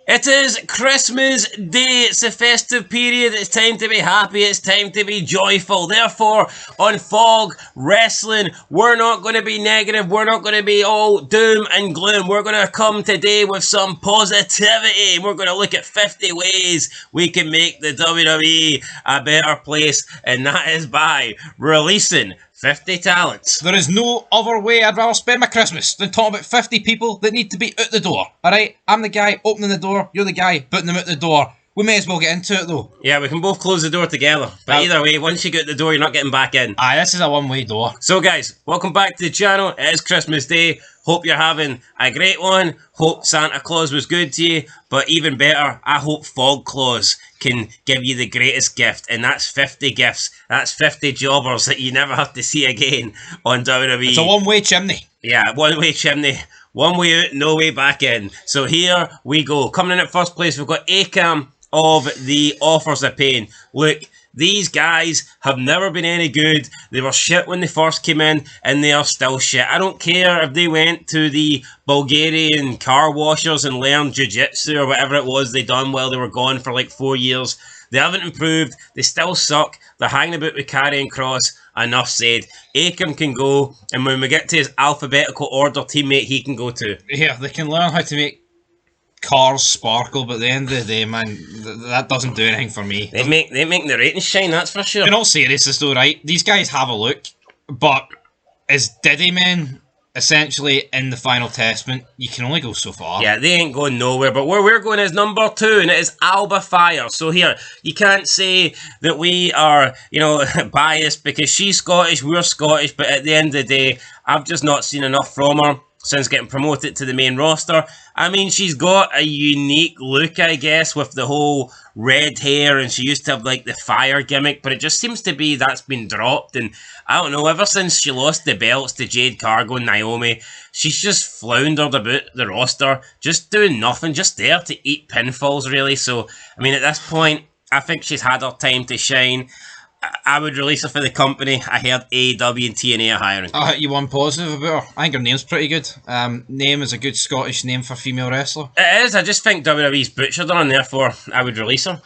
It is Christmas Day, it's the festive period, it's time to be happy, it's time to be joyful. Therefore, on Fog Wrestling, we're not going to be negative, we're not going to be all doom and gloom. We're going to come today with some positivity. We're going to look at 50 ways we can make the WWE a better place, and that is by releasing 50 talents. There is no other way I'd rather spend my Christmas than talking about 50 people that need to be out the door. Alright, I'm the guy opening the door, you're the guy putting them out the door. We may as well get into it though. Yeah, we can both close the door together. But either way, once you get the door, you're not getting back in. Aye, this is a one-way door. So guys, welcome back to the channel. It is Christmas Day. Hope you're having a great one. Hope Santa Claus was good to you. But even better, I hope Fog Claus can give you the greatest gift. And that's 50 gifts. That's 50 jobbers that you never have to see again on WWE. It's a one-way chimney. Yeah, one-way chimney. One way out, no way back in. So here we go. Coming in at first place, we've got Akam of the Authors of Pain. Look, these guys have never been any good. They were shit when they first came in, and they are still shit. I don't care if they went to the Bulgarian car washers and learned jiu-jitsu or whatever it was they done while they were gone for like 4 years. They haven't improved. They still suck. They're hanging about with Karrion Kross. Enough said. Akam can go, and when we get to his alphabetical order teammate, he can go too. Yeah, they can learn how to make cars sparkle, but at the end of the day, man, that doesn't do anything for me. They make the ratings shine, that's for sure. In all seriousness though, right, these guys have a look, but as Diddy men, essentially in the Final Testament, you can only go so far. Yeah, they ain't going nowhere, but where we're going is number 2, and it is Alba Fire. So here, you can't say that we are, you know, biased because she's Scottish, we're Scottish, but at the end of the day, I've just not seen enough from her since getting promoted to the main roster. I mean, she's got a unique look, I guess, with the whole red hair, and she used to have, like, the fire gimmick, but it just seems to be that's been dropped, and I don't know, ever since she lost the belts to Jade Cargo and Naomi, she's just floundered about the roster, just doing nothing, just there to eat pinfalls, really. So, I mean, at this point, I think she's had her time to shine. I would release her for the company. I heard AEW and TNA are hiring. I'll hit you one positive about her. I think her name's pretty good. Name is a good Scottish name for a female wrestler. It is. I just think WWE's butchered her, and therefore I would release her.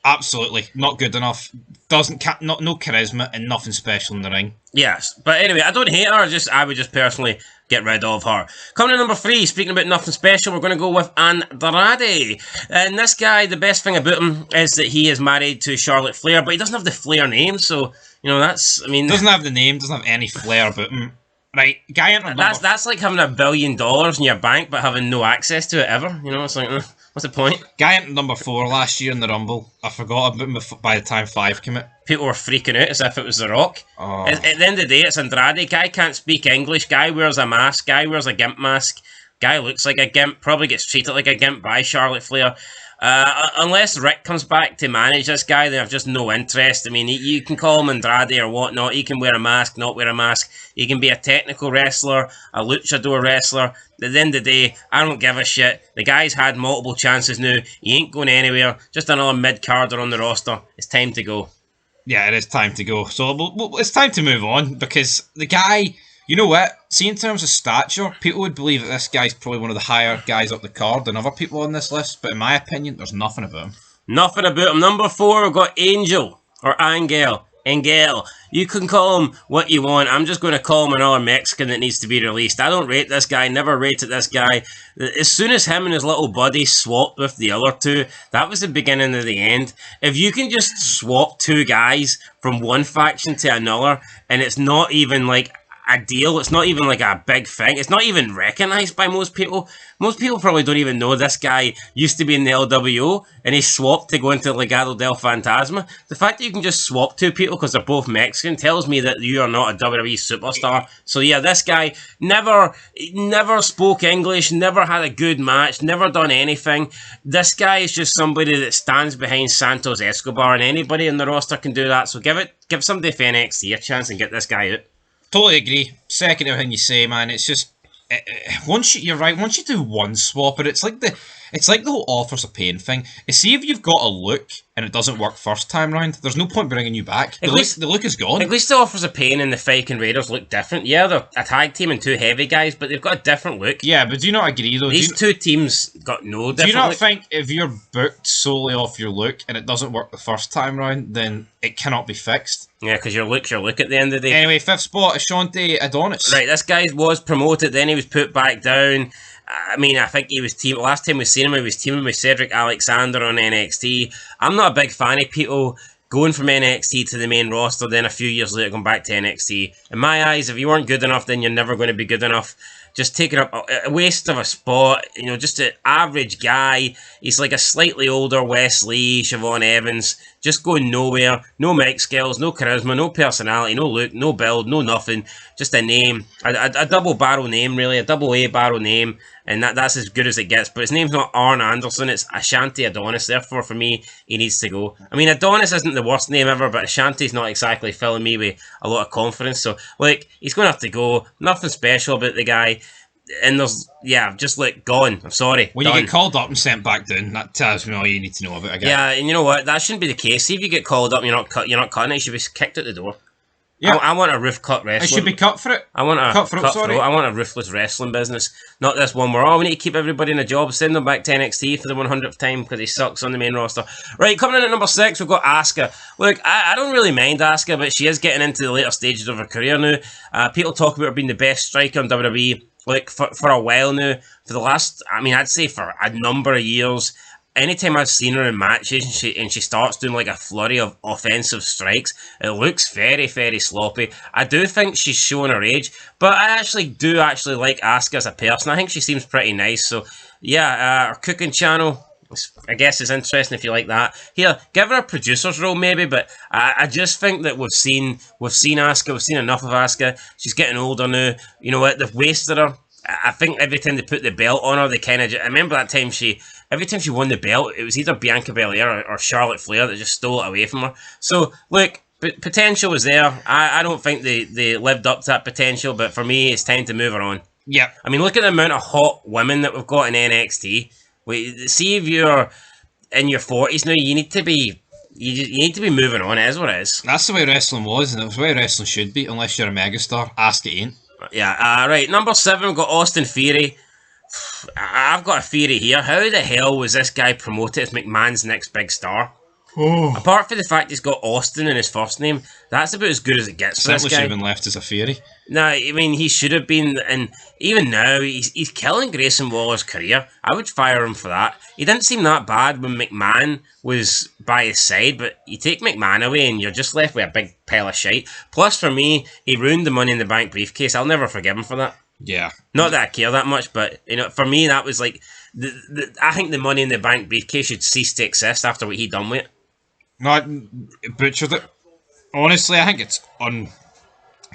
Absolutely. Not good enough. No charisma and nothing special in the ring. Yes. But anyway, I don't hate her. I would just personally get rid of her. Coming to number 3, speaking about nothing special, we're going to go with Andrade. And this guy, the best thing about him is that he is married to Charlotte Flair, but he doesn't have the Flair name, so, you know, that's, I mean... Doesn't have the name, doesn't have any flair about him. Right, guy entered that's like having $1 billion in your bank, but having no access to it ever. You know, it's like, what's the point? Guy entered number 4 last year in the Rumble. I forgot about him by the time 5 came out. People were freaking out as if it was The Rock. Oh. At the end of the day, it's Andrade. Guy can't speak English. Guy wears a mask. Guy wears a gimp mask. Guy looks like a gimp. Probably gets treated like a gimp by Charlotte Flair. Unless Rick comes back to manage this guy, they have just no interest. I mean, you can call him Andrade or whatnot. He can wear a mask, not wear a mask. He can be a technical wrestler, a luchador wrestler. At the end of the day, I don't give a shit. The guy's had multiple chances now. He ain't going anywhere. Just another mid-carder on the roster. It's time to go. Yeah, it is time to go. So it's time to move on because the guy... You know what? See, in terms of stature, people would believe that this guy's probably one of the higher guys up the card than other people on this list, but in my opinion, there's nothing about him. Nothing about him. Number 4, we've got Angel, or Angel. You can call him what you want. I'm just going to call him another Mexican that needs to be released. I don't rate this guy, never rated this guy. As soon as him and his little buddy swapped with the other two, that was the beginning of the end. If you can just swap 2 guys from one faction to another, and it's not even like a deal, it's not even like a big thing, it's not even recognised by most people. Most people probably don't even know this guy used to be in the LWO and he swapped to go into Legado del Fantasma. The fact that you can just swap 2 people because they're both Mexican tells me that you are not a WWE superstar. So yeah, this guy never spoke English, never had a good match, never done anything. This guy is just somebody that stands behind Santos Escobar, and anybody in the roster can do that. So give somebody for NXT a chance and get this guy out. Totally agree. Second everything you say, man. It's just once you do one swap, but it's like It's like the whole authors of pain thing. See, if you've got a look and it doesn't work first time round, there's no point bringing you back. The look is gone. At least the Authors of Pain and the Viking Raiders look different. Yeah, they're a tag team and two heavy guys, but they've got a different look. Yeah, but do you not agree though? These two teams got no different Do you not look? think if you're booked solely off your look and it doesn't work the first time round, then it cannot be fixed? Yeah, because your look's your look at the end of the day. Anyway, 5th spot, Ashante Adonis. Right, this guy was promoted, then he was put back down. I mean, I think he was last time we seen him, he was teaming with Cedric Alexander on NXT. I'm not a big fan of people going from NXT to the main roster, then a few years later going back to NXT. In my eyes, if you weren't good enough, then you're never going to be good enough. Just taking up a waste of a spot, you know, just an average guy. He's like a slightly older Wesley, Siobhan Evans, just going nowhere. No mic skills, no charisma, no personality, no look, no build, no nothing. Just a name, a double barrel name, really, a double A barrel name, and that's as good as it gets. But his name's not Arn Anderson, it's Ashante Adonis. Therefore, for me, he needs to go. I mean, Adonis isn't the worst name ever, but Ashante's not exactly filling me with a lot of confidence. So, like, he's going to have to go. Nothing special about the guy. And there's, yeah, just like gone. I'm sorry. When you get called up and sent back down, that tells me all you need to know about a guy. Yeah, and you know what? That shouldn't be the case. See, if you get called up and you're not cutting it, you should be kicked out the door. Yeah. I want a roof cut wrestling. It should be cut for it. I want a cut throat. I want a roofless wrestling business. Not this one where, we need to keep everybody in a job, send them back to NXT for the 100th time because he sucks on the main roster. Right, coming in at number 6, we've got Asuka. Look, I don't really mind Asuka, but she is getting into the later stages of her career now. People talk about her being the best striker in WWE. Like, for a while now, for the last, I'd say for a number of years, anytime I've seen her in matches and she starts doing like a flurry of offensive strikes, it looks very, very sloppy. I do think she's showing her age, but I do actually like Asuka as a person. I think she seems pretty nice. So, yeah, her cooking channel, I guess, is interesting if you like that. Here, give her a producer's role maybe, but I just think that we've seen Asuka, we've seen enough of Asuka. She's getting older now. You know what? They've wasted her. I think every time they put the belt on her, they kind of. I remember that time every time she won the belt, it was either Bianca Belair or Charlotte Flair that just stole it away from her. So look, potential was there. I don't think they lived up to that potential, but for me, it's time to move her on. Yeah. I mean, look at the amount of hot women that we've got in NXT. See, if you're in your 40s now, you need to be moving on. It is what it is. That's the way wrestling was, and it's the way wrestling should be, unless you're a megastar. Asuka ain't. Yeah, right. Number 7, we've got Austin Theory. I've got a theory here. How the hell was this guy promoted as McMahon's next big star? Oh. Apart from the fact he's got Austin in his first name, that's about as good as it gets for this guy. Should have been left as a theory. No, I mean, he should have been, and even now, he's killing Grayson Waller's career. I would fire him for that. He didn't seem that bad when McMahon was by his side, but you take McMahon away and you're just left with a big pile of shite. Plus, for me, he ruined the Money in the Bank briefcase. I'll never forgive him for that. Yeah. Not that I care that much, but, you know, for me, that was like, I think the Money in the Bank briefcase should cease to exist after what he done with it. No, it butchered it. Honestly, I think it's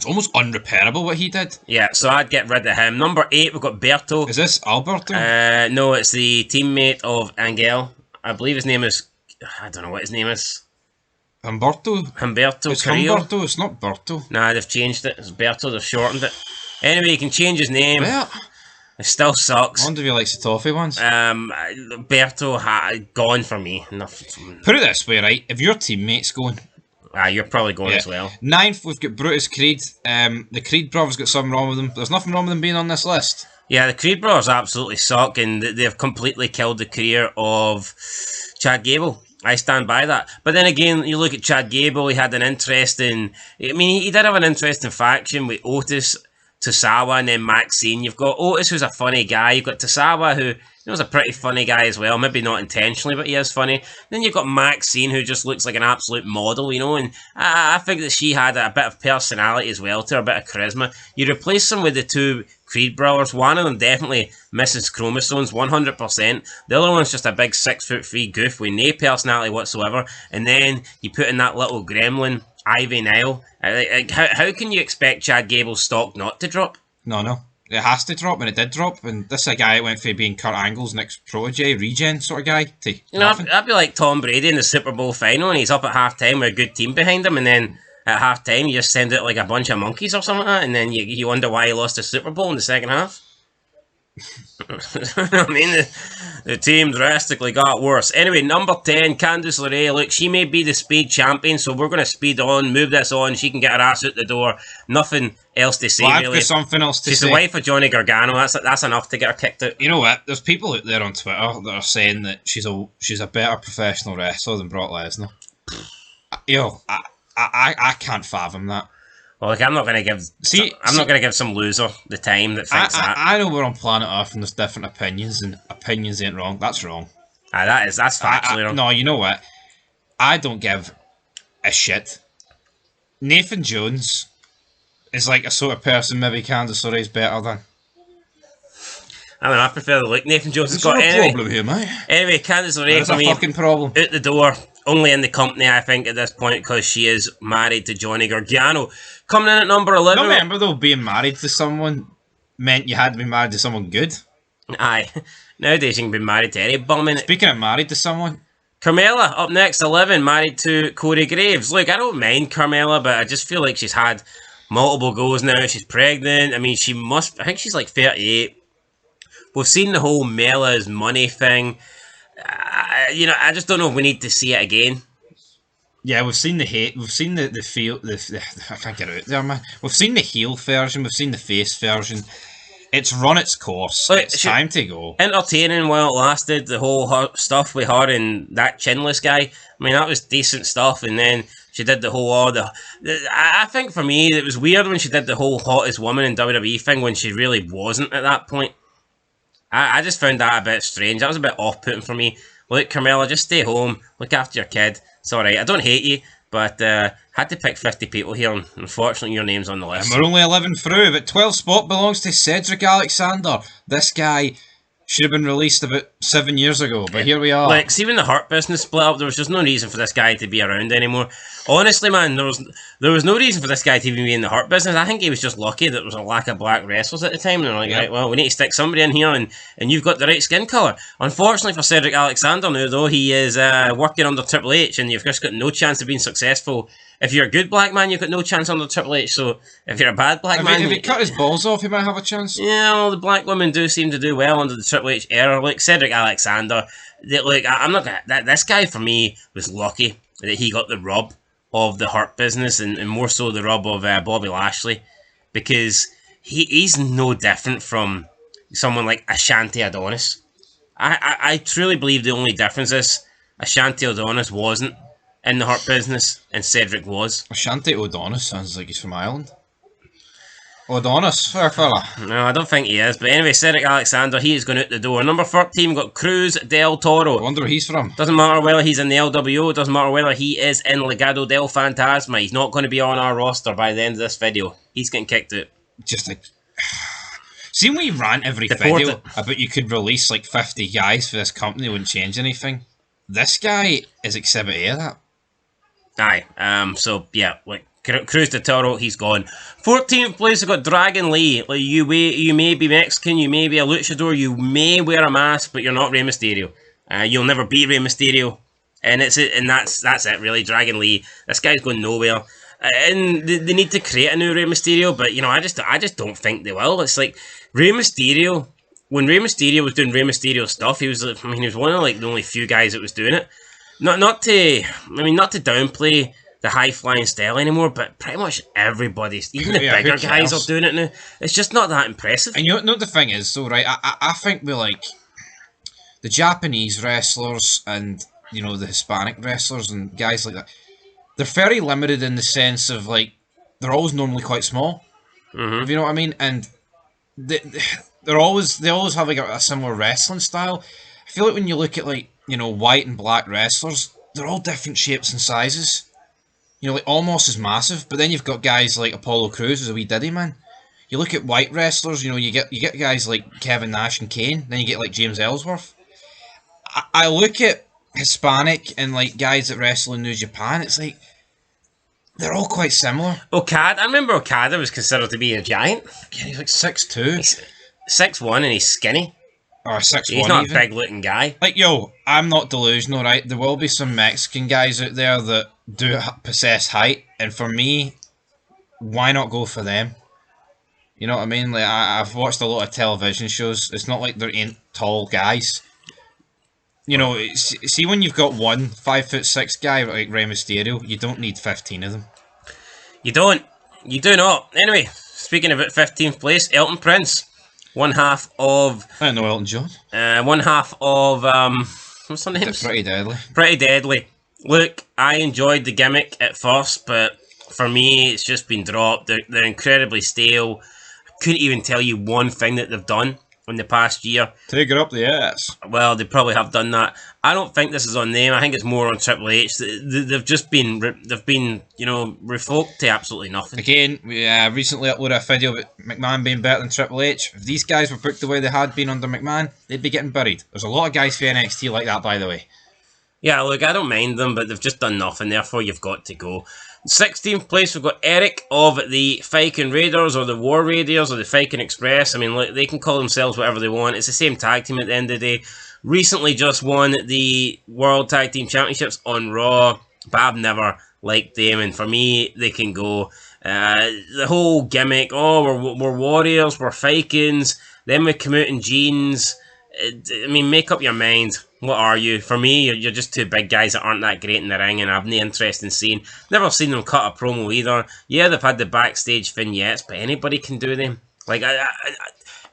almost unrepairable what he did. Yeah, so I'd get rid of him. Number 8, we've got Berto. Is this Alberto? No, it's the teammate of Angel. I believe his name is, I don't know what his name is. Humberto? It's Carrillo. Humberto, it's not Berto. Nah, they've changed it. It's Berto, they've shortened it. Anyway, you can change his name. Bert? It still sucks. I wonder if he likes the toffee ones. Berto, gone for me. Nothing. Put it this way, right? If your teammate's going... You're probably going as well. 9th, we've got Brutus Creed. The Creed brothers got something wrong with them. There's nothing wrong with them being on this list. Yeah, the Creed brothers absolutely suck, and they've completely killed the career of Chad Gable. I stand by that. But then again, you look at Chad Gable, he had an interesting... I mean, he did have an interesting faction with Otis, Tosawa, and then Maxine. You've got Otis, who's a funny guy. You've got Tosawa, who is a pretty funny guy as well. Maybe not intentionally, but he is funny. Then you've got Maxine, who just looks like an absolute model, you know. And I think that she had a bit of personality as well to her, a bit of charisma. You replace them with the two Creed brothers. One of them definitely misses chromosomes, 100%. The other one's just a big 6'3" goof with no personality whatsoever. And then you put in that little gremlin, Ivy Nile. How can you expect Chad Gable's stock not to drop? No. It has to drop, and it did drop. And this is a guy that went from being Kurt Angle's next protege, regen sort of guy, to nothing. I'd be like Tom Brady in the Super Bowl final, and he's up at halftime with a good team behind him, and then at halftime you just send out like a bunch of monkeys or something like that, and then you wonder why he lost the Super Bowl in the second half. I mean, the team drastically got worse. Anyway, number 10, Candice LeRae. Look, she may be the speed champion, so we're going to speed on, move this on. She can get her ass out the door. Nothing else to say, well, really. I've got something else to say. She's the wife of Johnny Gargano. That's enough to get her kicked out. You know what? There's people out there on Twitter that are saying that she's a better professional wrestler than Brock Lesnar. I can't fathom that. Well, look, I'm not going to give some loser the time that thinks that. I know we're on planet Earth and there's different opinions, and opinions ain't wrong. That's wrong. That's factually wrong. No, you know what? I don't give a shit. Nathan Jones is like a sort of person maybe Candice LeRae's better than. I mean, I prefer the look Nathan Jones has There's got. no problem here, mate. Anyway, Candice LeRae There's a fucking problem. Out the door. Only in the company, I think, at this point, because she is married to Johnny Gargano. Coming in at number 11. No, remember though, being married to someone meant you had to be married to someone good. Aye. Nowadays you can be married to any bum. Speaking of married to someone, Carmella, up next, 11, married to Corey Graves. Look, I don't mind Carmella, but I just feel like she's had multiple goes now. She's pregnant. I mean, I think she's like 38. We've seen the whole Mela's money thing. I just don't know if we need to see it again. Yeah, we've seen the hate. We've seen the feel. I can't get it out there, man. We've seen the heel version. We've seen the face version. It's run its course. Look, it's time to go. Entertaining while it lasted. The whole stuff with her and that chinless guy. I mean, that was decent stuff. And then she did the whole I think for me it was weird when she did the whole hottest woman in WWE thing when she really wasn't at that point. I just found that a bit strange. That was a bit off-putting for me. Look, Carmella, just stay home. Look after your kid. It's alright. I don't hate you, but had to pick 50 people here, and unfortunately your name's on the list. And we're only 11 through, but 12th spot belongs to Cedric Alexander. This guy should have been released about 7 years ago, but here we are. Like, see when the Hurt Business split up, there was just no reason for this guy to be around anymore. Honestly, man, there was no reason for this guy to even be in the Hurt Business. I think he was just lucky that there was a lack of black wrestlers at the time. And they're like, right, well, we need to stick somebody in here, and you've got the right skin colour. Unfortunately for Cedric Alexander now, though, he is working under Triple H, and you've just got no chance of being successful. If you're a good black man, you've got no chance under Triple H. So if you're a bad black man... If he cut his balls off, he might have a chance. Yeah, well, the black women do seem to do well under the Triple H era. Like Cedric Alexander, I'm not gonna... This guy, for me, was lucky that he got the rub of the Hurt Business and more so the rub of Bobby Lashley, because he's no different from someone like Ashanti Adonis. I truly believe the only difference is Ashanti Adonis wasn't in the Hurt Business and Cedric was. Ashanti Adonis sounds like he's from Ireland. Adonis, fair fella. No, I don't think he is. But anyway, Cedric Alexander, he is going out the door. Number 13, we've got Cruz del Toro. I wonder where he's from. Doesn't matter whether he's in the LWO. Doesn't matter whether he is in Legado del Fantasma. He's not going to be on our roster by the end of this video. He's getting kicked out. Just like... See when we rant every video about you could release like 50 guys for this company, it wouldn't change anything. This guy is Exhibit A of that. Aye. So, yeah, like... Cruz del Toro, he's gone. 14th place, we've got Dragon Lee. Like, you may be Mexican, you may be a luchador, you may wear a mask, but you're not Rey Mysterio. You'll never be Rey Mysterio. And that's it, really. Dragon Lee. This guy's going nowhere. And they need to create a new Rey Mysterio, but, I just don't think they will. It's like, Rey Mysterio, when Rey Mysterio was doing Rey Mysterio stuff, he was one of, like, the only few guys that was doing it. Not to downplay the high-flying style anymore, but pretty much everybody's, even the bigger guys are doing it now. It's just not that impressive. And you know the thing is, though, right, I think we like the Japanese wrestlers and, the Hispanic wrestlers and guys like that, they're very limited in the sense of, like, they're always normally quite small, if you know what I mean, and they always have, like, a similar wrestling style. I feel like when you look at, like, white and black wrestlers, they're all different shapes and sizes. Like Omos is massive, but then you've got guys like Apollo Crews who's a wee diddy man. You look at white wrestlers, you get guys like Kevin Nash and Kane, then you get like James Ellsworth. I look at Hispanic and like guys that wrestle in New Japan, it's like they're all quite similar. Okada, I remember Okada was considered to be a giant. Yeah, he's like 6'2". He's 6'1" and he's skinny. Or 6'1". He's not a big looking guy. Like, I'm not delusional, right? There will be some Mexican guys out there that do possess height, and for me, why not go for them? You know what I mean? Like I've watched a lot of television shows. It's not like there ain't tall guys. You know, see when you've got one 5'6" guy like Rey Mysterio, you don't need 15 of them. You don't. You do not. Anyway, speaking about 15th place, Elton Prince. One half of... I don't know Elton John. One half of... what's her name? Pretty Deadly. Pretty Deadly. Look, I enjoyed the gimmick at first, but for me, it's just been dropped. They're incredibly stale. I couldn't even tell you one thing that they've done in the past year. Take it up the ass. Well, they probably have done that. I don't think this is on them. I think it's more on Triple H. They've just been, revoked to absolutely nothing. Again, we recently uploaded a video about McMahon being better than Triple H. If these guys were booked the way they had been under McMahon, they'd be getting buried. There's a lot of guys for NXT like that, by the way. Yeah, look, I don't mind them, but they've just done nothing. Therefore, you've got to go. 16th place, we've got Eric of the Viking Raiders, or the War Raiders, or the Viking Express. I mean, look, they can call themselves whatever they want. It's the same tag team at the end of the day. Recently just won the World Tag Team Championships on Raw, but I've never liked them, and for me, they can go. The whole gimmick, we're warriors, we're Vikings, then we come out in jeans. I mean, make up your mind. What are you? For me, you're just two big guys that aren't that great in the ring, and I've no interest in seeing. Never seen them cut a promo either. Yeah, they've had the backstage vignettes, but anybody can do them. Like,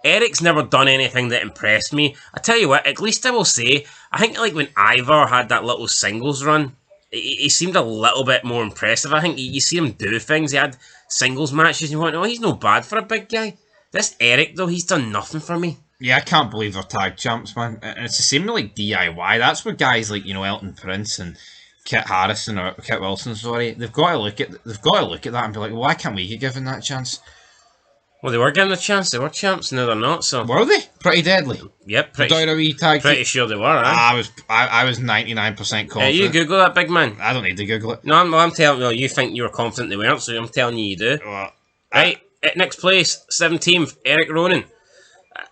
Eric's never done anything that impressed me. I tell you what, at least I will say, I think like when Ivor had that little singles run, he seemed a little bit more impressive. I think you see him do things. He had singles matches, and you went, oh, he's no bad for a big guy. This Eric, though, he's done nothing for me. Yeah, I can't believe they're tag champs, man. And it's the same with like DIY. That's where guys like, you know, Elton Prince and Kit Harrison or Kit Wilson, sorry, they've got to look at that and be like, why can't we get given that chance? Well, they were given a chance. They were champs. Now they're not. So were they? Pretty Deadly. Yep, pretty sure they were. Right? I was 99% confident. Yeah, you Google that, big man. I don't need to Google it. No, I'm telling you. You think you were confident they weren't, so I'm telling you do. Well, right. At next place, 17th, Eric Ronan.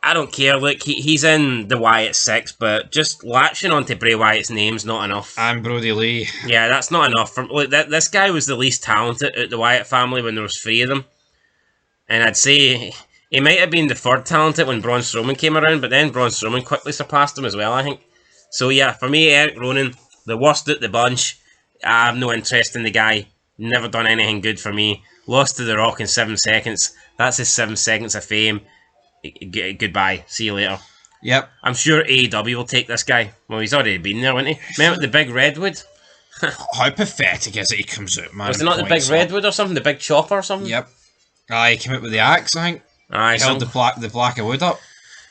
I don't care. Look, he's in the Wyatt Six, but just latching onto Bray Wyatt's name's not enough. And Brody Lee. Yeah, that's not enough. Look, this guy was the least talented at the Wyatt family when there was 3 of them. And I'd say he might have been the 3rd talented when Braun Strowman came around, but then Braun Strowman quickly surpassed him as well, I think. So yeah, for me, Eric Ronan, the worst at the bunch. I have no interest in the guy. Never done anything good for me. Lost to The Rock in 7 seconds. That's his 7 seconds of fame. Goodbye. See you later. Yep. I'm sure AEW will take this guy. Well, he's already been there, wasn't he? Remember the big redwood? How pathetic is it he comes out, man? Was it not the big redwood or something? The big chopper or something? Yep. He came out with the axe, I think. Aye, he held the black of wood up.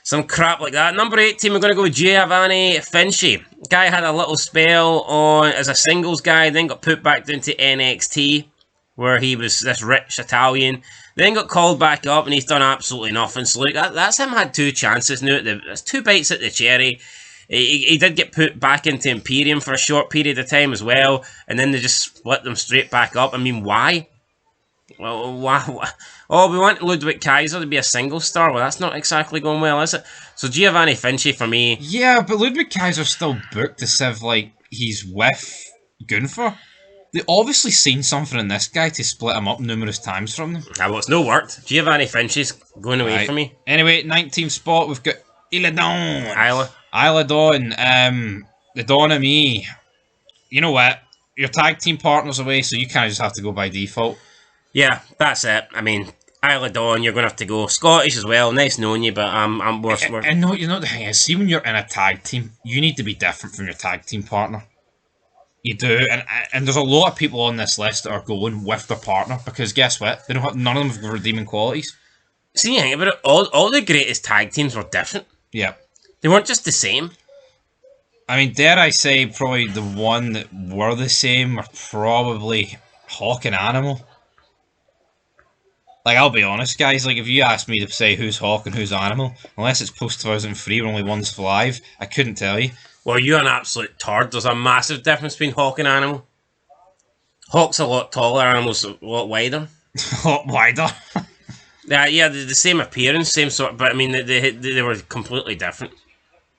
Some crap like that. Number 18, we're going to go with Giovanni Vinci. Guy had a little spell on as a singles guy, then got put back down to NXT, where he was this rich Italian. Then got called back up, and he's done absolutely nothing. So look, that's him had 2 chances now. There's 2 bites at the cherry. He did get put back into Imperium for a short period of time as well, and then they just split them straight back up. I mean, why? Well, why? Oh, we want Ludwig Kaiser to be a single star. Well, that's not exactly going well, is it? So Giovanni Vinci for me. Yeah, but Ludwig Kaiser's still booked as if like he's with Gunther. They obviously seen something in this guy to split him up numerous times from them. Well, it's no worked. Giovanni Vinci's going away from me. Anyway, 19th spot, we've got Isla Dawn. Isla Dawn. The Dawn of me. You know what? Your tag team partner's away, so you kind of just have to go by default. Yeah, that's it. I mean, Isla Dawn, you're going to have to go Scottish as well. Nice knowing you, but I'm worse. And no, you know the thing is, see when you're in a tag team, you need to be different from your tag team partner. You do, and there's a lot of people on this list that are going with their partner because guess what? They don't have none of them have redeeming qualities. See, you think about it, all the greatest tag teams were different. Yeah, they weren't just the same. I mean, dare I say, probably the one that were the same were probably Hawk and Animal. Like, I'll be honest, guys. Like, if you asked me to say who's Hawk and who's Animal, unless it's post 2003 when only one's live, I couldn't tell you. Well, you're an absolute turd. There's a massive difference between Hawk and Animal. Hawk's a lot taller, Animal's a lot wider. A lot wider? Yeah, the same appearance, same sort, but I mean, they were completely different.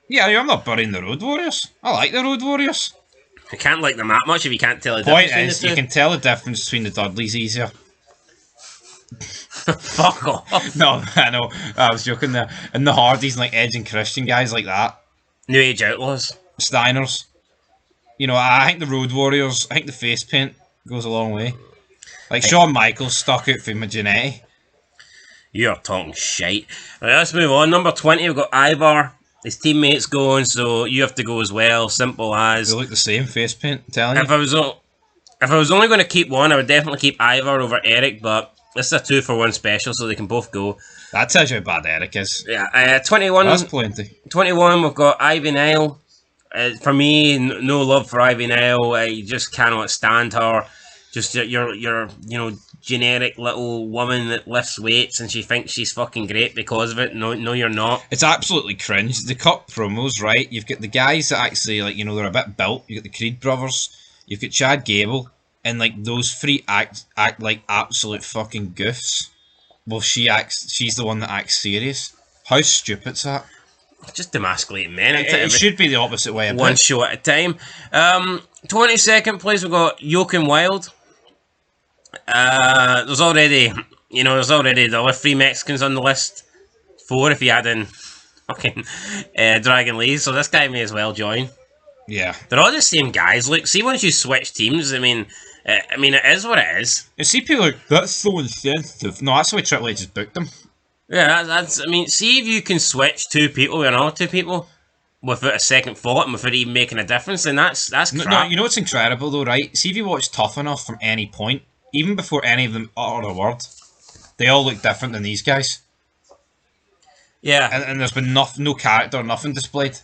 Yeah, I'm not burying the Road Warriors. I like the Road Warriors. I can't like them that much if you can't tell the difference. Point is, you can tell the difference between the Dudleys easier. Fuck off. No, I know. I was joking there. And the Hardys, like Edge and Christian, guys like that. New Age Outlaws. Steiners. You know, I think the Road Warriors, I think the face paint goes a long way. Like Shawn Michaels stuck out for Majinetti. You're talking shite. Right, let's move on. Number 20, we've got Ivar. His teammates going, so you have to go as well. Simple as. They look the same, face paint, I'm telling you. If I was only going to keep one, I would definitely keep Ivar over Eric, but this is a 2-for-1 special, so they can both go. That tells you how bad Eric is. Yeah, 21. That's plenty. 21, we've got Ivy Nile. For me, no love for Ivy Nile. I just cannot stand her. Just your generic little woman that lifts weights and she thinks she's fucking great because of it. No, you're not. It's absolutely cringe. The cut promos, right? You've got the guys that actually, like, you know, they're a bit built. You've got the Creed brothers. You've got Chad Gable. And, like, those three act like absolute fucking goofs. Well, she's the one that acts serious. How stupid's that? Just demasculating men. It should be the opposite way. One show at a time. 22nd place, we've got Joaquin Wilde. There's already the other 3 Mexicans on the list. 4 if you add in fucking Dragon Lee. So this guy may as well join. Yeah, they're all the same guys. Look, see, once you switch teams, I mean, it is what it is. You see people like, that's so insensitive. No, that's the way Triple H has booked them. Yeah, that's. I mean, see if you can switch 2 people with another 2 people without a second thought and without even making a difference, then that's crap. No, you know what's incredible though, right? See if you watch Tough Enough from any point, even before any of them utter a word, they all look different than these guys. Yeah, and there's been no character, nothing displayed.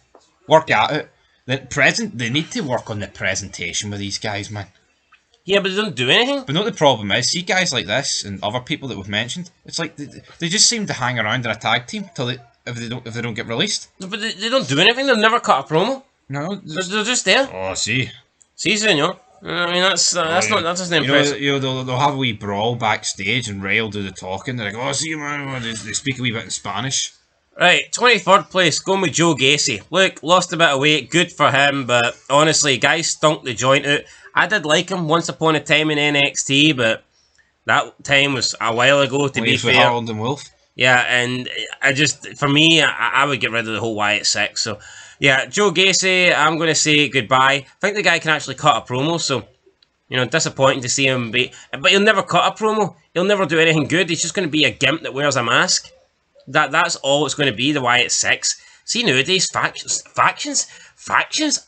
Work at it. They need to work on the presentation with these guys, man. Yeah, but they don't do anything. But no, the problem is, see guys like this and other people that we've mentioned, it's like they just seem to hang around in a tag team till if they don't get released. But they don't do anything. They've never cut a promo. No, they're just there. Oh, see, senor. I mean, that's just impressive. They'll have a wee brawl backstage, and Ray will do the talking. They're like, "Oh, see, man," they speak a wee bit in Spanish. Right, 23rd place, going with Joe Gacy. Look, lost a bit of weight, good for him, but honestly, guys stunk the joint out. I did like him once upon a time in NXT, but that time was a while ago, to be fair. Harold and Wolf. Yeah, and for me, I would get rid of the whole Wyatt Six. So, yeah, Joe Gacy, I'm going to say goodbye. I think the guy can actually cut a promo, so, disappointing to see him be. But he'll never cut a promo. He'll never do anything good. He's just going to be a gimp that wears a mask. That's all it's going to be, the Wyatt Six. See, nowadays, factions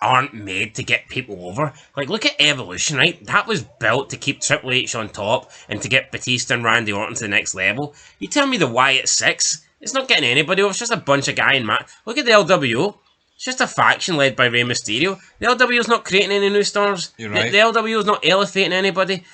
aren't made to get people over. Like, look at Evolution, right? That was built to keep Triple H on top and to get Batista and Randy Orton to the next level. You tell me the Wyatt Six, it's not getting anybody over. It's just a bunch of guy and Matt. Look at the LWO. It's just a faction led by Rey Mysterio. The LWO's not creating any new stars. You're right. The LWO's not elevating anybody.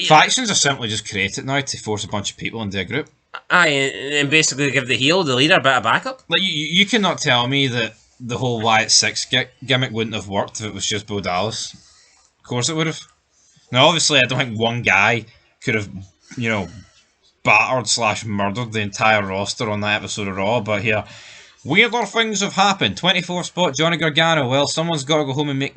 Factions are simply just created now to force a bunch of people into a group. Aye, and basically give the leader a bit of backup. Like, you cannot tell me that the whole Wyatt Six gimmick wouldn't have worked if it was just Bo Dallas. Of course it would have. Now, obviously, I don't think one guy could have, battered/murdered the entire roster on that episode of Raw, but here, weirder things have happened. 24th spot, Johnny Gargano. Well, someone's got to go home and make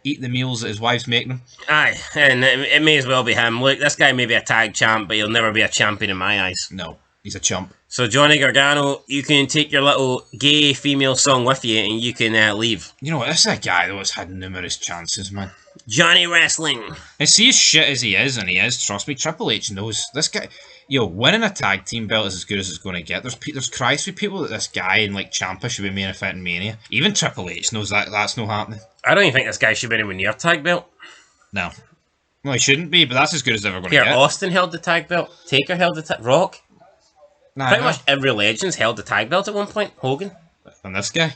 eat the meals that his wife's making him. Aye, and it may as well be him. Look, this guy may be a tag champ, but he'll never be a champion in my eyes. No, he's a chump. So, Johnny Gargano, you can take your little gay female song with you and you can leave. You know what? This is a guy that's had numerous chances, man. Johnny Wrestling. And see, as shit as he is, trust me, Triple H knows this guy. Winning a tag team belt is as good as it's going to get. There's cries for people that this guy and like Ciampa should be main eventing Mania. Even Triple H knows that's not happening. I don't even think this guy should be anywhere near tag belt. No. Well, he shouldn't be, but that's as good as they're ever going to get. Austin held the tag belt. Taker held the tag. Rock. Pretty much every legend's held the tag belt at one point. Hogan. And this guy.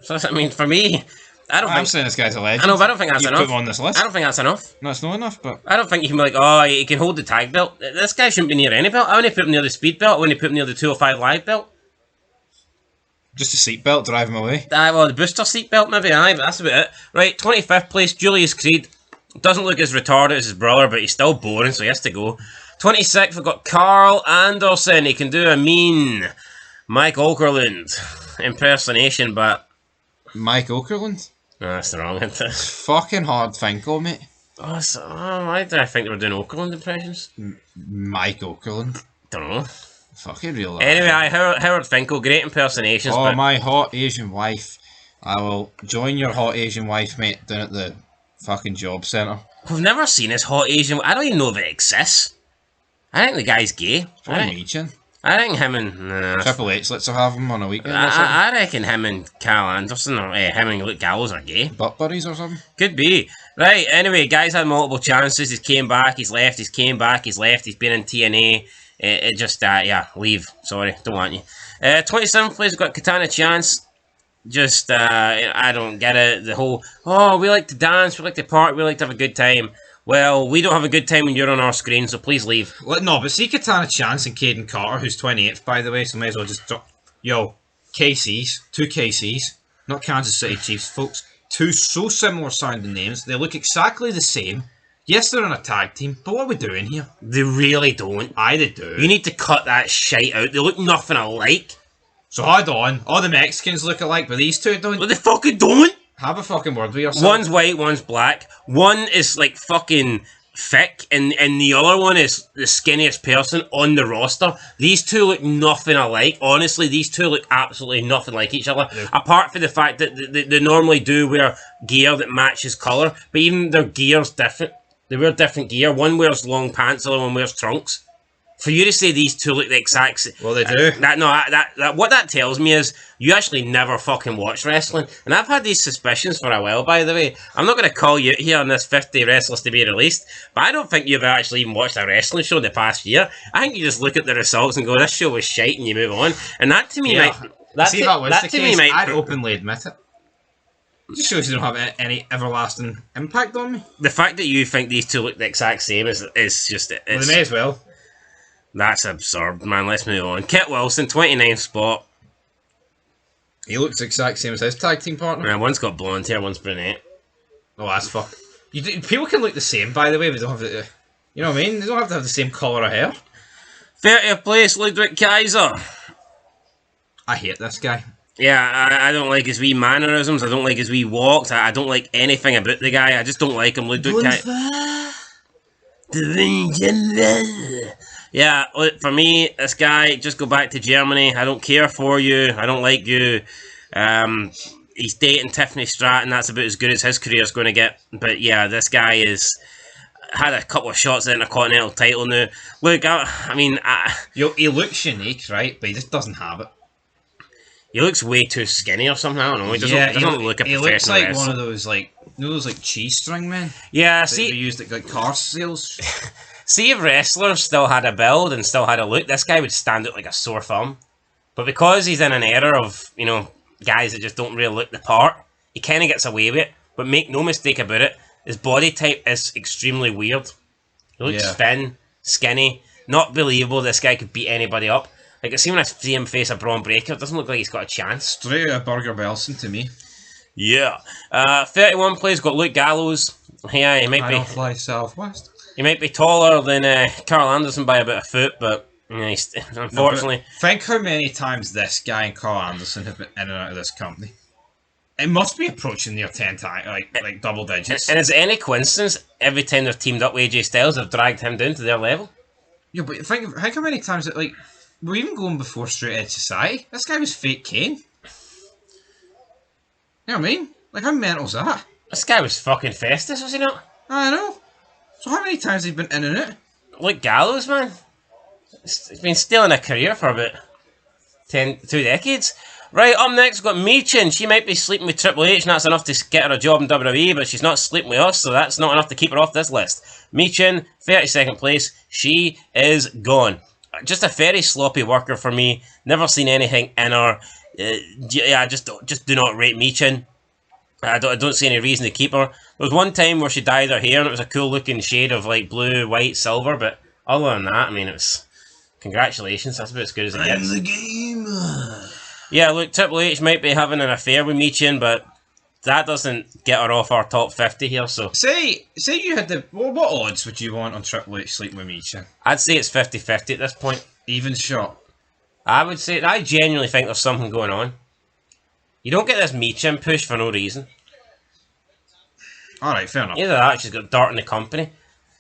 So, I mean, for me, I'm saying this guy's a legend. I know, but I don't think that's enough. Put him on this list. I don't think that's enough. No, it's not enough, but I don't think you can be like, oh, he can hold the tag belt. This guy shouldn't be near any belt. I want to put him near the speed belt. I want to put him near the 205 live belt. Just a seat belt, drive him away. Well, the booster seat belt maybe, but that's about it. Right, 25th place, Julius Creed. Doesn't look as retarded as his brother, but he's still boring, so he has to go. 26th, we've got Carl Anderson. He can do a mean Mike Okerlund impersonation, but... Mike Okerlund? No, that's the wrong answer. Fucking hard Finko, mate. Oh, why did I think they were doing Okerlund impressions? Mike Okerlund. Don't know. Fucking real. Anyway, Howard Finkel, great impersonations. Oh, my hot Asian wife. I will join your hot Asian wife, mate, down at the fucking job centre. We've never seen his hot Asian. I don't even know if it exists. I think the guy's gay. I think him and Triple H lets her have him on a weekend. I reckon him and Carl Anderson or him and Luke Gallows are gay. Butt buddies or something. Could be. Right. Anyway, guys had multiple chances. He's came back. He's left. He's came back. He's left. He's been in TNA. It just yeah, leave. Sorry, don't want you. 27th place, we've got Katana Chance. Just I don't get it. The whole we like to dance, we like to party, we like to have a good time. Well, we don't have a good time when you're on our screen, so please leave. Well, no, but see Katana Chance and Caden Carter, who's 28th, by the way, so may as well just drop. Yo, KCs, 2 KCs, not Kansas City Chiefs, folks. 2 so similar sounding names. They look exactly the same. Yes, they're on a tag team, but what are we doing here? They really don't. They do. You need to cut that shite out. They look nothing alike. So hold on, all the Mexicans look alike, but these two don't. But they fucking don't. Have a fucking word with yourself. One's white, one's black. One is like fucking thick, and the other one is the skinniest person on the roster. These two look nothing alike. Honestly, these two look absolutely nothing like each other. Yeah. Apart from the fact that they normally do wear gear that matches colour, but even their gear's different. They wear different gear. One wears long pants, the other one wears trunks. For you to say these two look the exact same... Well, they do. What that tells me is you actually never fucking watch wrestling. And I've had these suspicions for a while, by the way. I'm not going to call you out here on this 50 wrestlers to be released, but I don't think you've actually even watched a wrestling show in the past year. I think you just look at the results and go, this show was shite, and you move on. And that to me might... I'd openly admit it. It just shows you don't have any everlasting impact on me. The fact that you think these two look the exact same is just... Well, they may as well. That's absurd, man. Let's move on. Kit Wilson, 29th spot. He looks the exact same as his tag team partner. Man, one's got blonde hair, one's brunette. Oh, that's fuck. People can look the same, by the way, but they don't have to... You know what I mean? They don't have to have the same colour of hair. 30th place, Ludwig Kaiser. I hate this guy. Yeah, I don't like his wee mannerisms. I don't like his wee walks. I don't like anything about the guy. I just don't like him. Ludwig Kaiser. Yeah, for me, this guy, just go back to Germany. I don't care for you. I don't like you. He's dating Tiffany Stratton. That's about as good as his career's going to get. But yeah, this guy had a couple of shots at the Intercontinental title now. Look, he looks unique, right? But he just doesn't have it. He looks way too skinny or something. I don't know. He doesn't look a professional. He looks like wrestler. One of those those cheese string men. Yeah, see, they used at car sales. See if wrestlers still had a build and still had a look, this guy would stand out like a sore thumb. But because he's in an era of, guys that just don't really look the part, he kind of gets away with it. But make no mistake about it, his body type is extremely weird. He looks thin, skinny, not believable this guy could beat anybody up. Like, see when I see him face a Braun Breaker, it doesn't look like he's got a chance. Straight out of Burger Belson to me. Yeah. 31 place, got Luke Gallows. Yeah, he might be... I don't fly southwest. He might be taller than Carl Anderson by about a foot, but unfortunately... No, think how many times this guy and Carl Anderson have been in and out of this company. It must be approaching near 10 times, like double digits. And is it any coincidence every time they've teamed up with AJ Styles, they've dragged him down to their level? Yeah, but think how many times we're even going before Straight Edge Society. This guy was fake Kane. You know what I mean? Like, how mental's that? This guy was fucking Festus, was he not? I know. So how many times has he been in and out? Like Gallows, man. He's been stealing a career for about 2 decades. Right, up next, we've got Michin. She might be sleeping with Triple H, and that's enough to get her a job in WWE, but she's not sleeping with us, so that's not enough to keep her off this list. Michin, 32nd place. She is gone. Just a very sloppy worker for me. Never seen anything in her. Just do not rate Michin. I don't see any reason to keep her. There was one time where she dyed her hair and it was a cool looking shade of like blue, white, silver, but other than that, I mean, it was... Congratulations, that's about as good as it gets. I'm the game. Yeah, look, Triple H might be having an affair with Michin, but that doesn't get her off our top 50 here, so... Say you had the... Well, what odds would you want on Triple H sleeping with Michin? I'd say it's 50-50 at this point. Even shot? I would say... I genuinely think there's something going on. You don't get this Michin push for no reason. Alright, fair enough. Either that, she's got dirt in the company.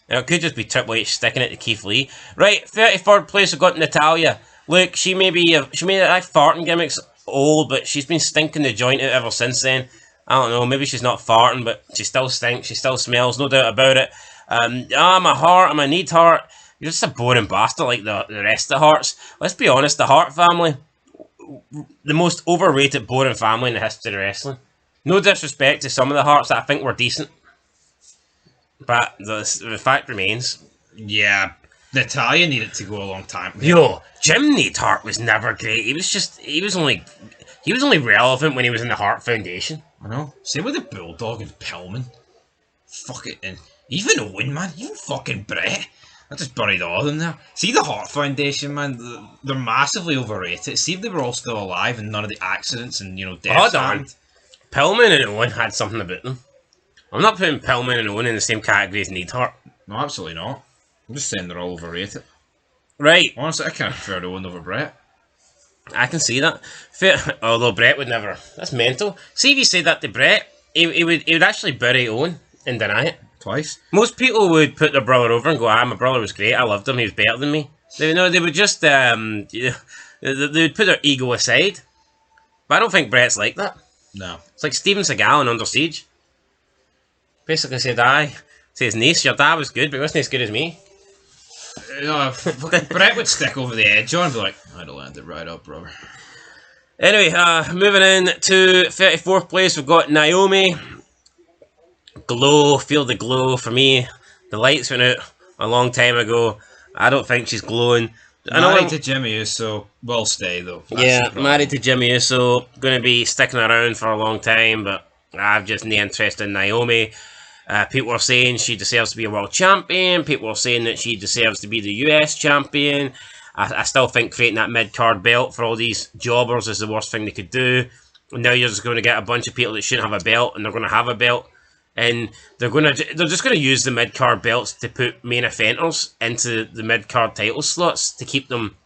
It could just be Triple H sticking it to Keith Lee. Right, 33rd place, we've got Natalya. Look, she made that farting gimmick's old, but she's been stinking the joint out ever since then. I don't know, maybe she's not farting, but she still stinks, she still smells, no doubt about it. I'm a heart, I'm a need heart. You're just a boring bastard like the rest of the Hearts. Let's be honest, the Hart family, the most overrated, boring family in the history of wrestling. No disrespect to some of the Hearts that I think were decent. But the fact remains. Yeah, Natalya needed to go a long time. Yo, Jim Neidhart was never great. He was only relevant when he was in the Hart Foundation. I know. Same with the Bulldog and Pillman. Fuck it, and even Owen, man. Even fucking Brett. I just buried all of them there. See the Hart Foundation, man. They're massively overrated. See if they were all still alive and none of the accidents and deaths happened. Pillman and Owen had something about them. I'm not putting Pillman and Owen in the same category as Neidhart. No, absolutely not. I'm just saying they're all overrated. Right. Honestly, I can't prefer Owen over Brett. I can see that. Although Brett would never. That's mental. See if you said that to Brett, he would actually bury Owen and deny it. Twice. Most people would put their brother over and go, my brother was great, I loved him, he was better than me. They would just, they would put their ego aside. But I don't think Brett's like that. No. It's like Steven Seagal in Under Siege. Basically said, to his niece, your dad was good, but he wasn't as good as me. Brett would stick over the edge on and be like, I'd have landed right up, brother. Anyway, moving in to 34th place, we've got Naomi. Glow, feel the glow for me. The lights went out a long time ago. I don't think she's glowing. Married to Jimmy Uso, will stay though. That's married to Jimmy Uso, going to be sticking around for a long time, but I've just no interest in Naomi. People are saying she deserves to be a world champion. People are saying that she deserves to be the US champion. I still think creating that mid-card belt for all these jobbers is the worst thing they could do. Now you're just going to get a bunch of people that shouldn't have a belt, and they're going to have a belt. And they're just going to use the mid-card belts to put main eventers into the mid-card title slots to keep them